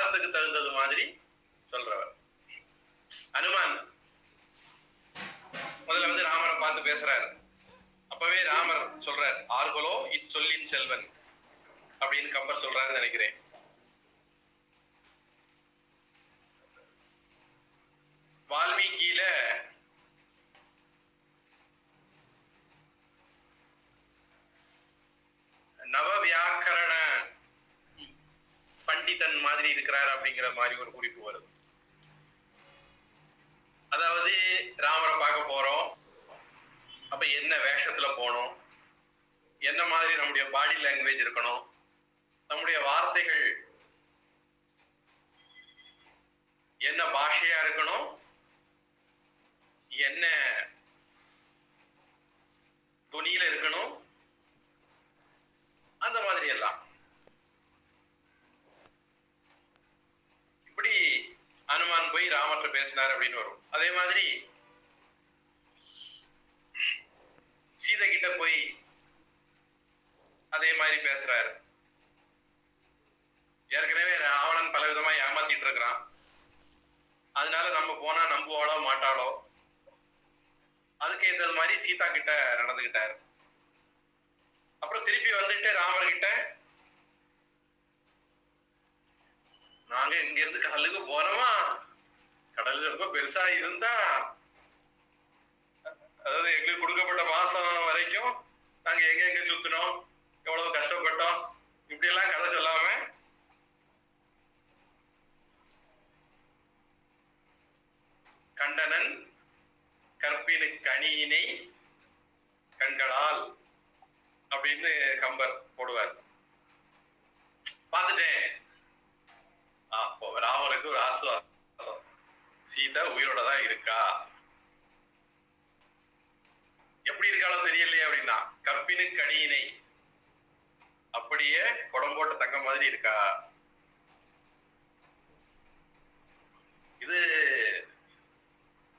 காலத்துக்கு தகுந்தது மாதிரி சொல்றவர். அனுமான் முதல்ல வந்து ராமரை பார்த்து பேசுறாரு. அப்பவே ராமர் சொல்றார், ஆர்கொலோ இச்சொல்லின் செல்வன் அப்படின்னு கம்பர் சொல்றாருன்னு நினைக்கிறேன். வால்மீகியில நவ வியாக்கரண பண்டிதன் மாதிரி இருக்கிறார் அப்படிங்கிற மாதிரி ஒரு குறிப்பு வருது. அதாவது ராமரை பார்க்க போறோம், அப்ப என்ன வேஷத்துல போகணும், என்ன மாதிரி நம்முடைய பாடி லாங்குவேஜ் இருக்கணும், நம்முடைய வார்த்தைகள் என்ன பாஷையா இருக்கணும், என்ன துணியில இருக்கணும், அந்த மாதிரி எல்லாம் இப்படி அனுமான் போய் ராமர்கிட்ட பேசினார் அப்படின்னு வரும். அதே மாதிரி சீதை கிட்ட போய் அதே மாதிரி பேசுறாரு. ஏற்கனவே ராவணன் பல விதமா ஏமாத்திட்டு இருக்கிறான். அதனால நம்ம போனா நம்புவாளோ மாட்டாளோ, அதுக்கு ஏற்றது மாதிரி சீதா கிட்ட நடந்துகிட்டாரு. அப்புறம் திருப்பி வந்துட்டு ராமர் கிட்ட, நாங்க இங்க இருந்து கடலுக்கு போனோமா, கடல் ரொம்ப பெருசா இருந்தா, அதாவது எங்களுக்கு கொடுக்கப்பட்ட மாசம் வரைக்கும் நாங்க எங்க எங்க சுத்தினோம், எவ்வளவு கஷ்டப்பட்டோம், இப்படி எல்லாம் கதை சொல்லாம கண்டனன் கற்பினு கனியினை கண்களால் அப்படின்னு கம்பர் போடுவார். பார்த்துட்டேன். அப்போ ராமருக்கு ஒரு ஆசுவாசம், சீதா உயிரோட தான் இருக்கா. எப்படி இருக்காளோ தெரியலையே அப்படின்னா, கற்பினு கனியினை அப்படியே குடம் போட்ட தங்க மாதிரி இருக்கா.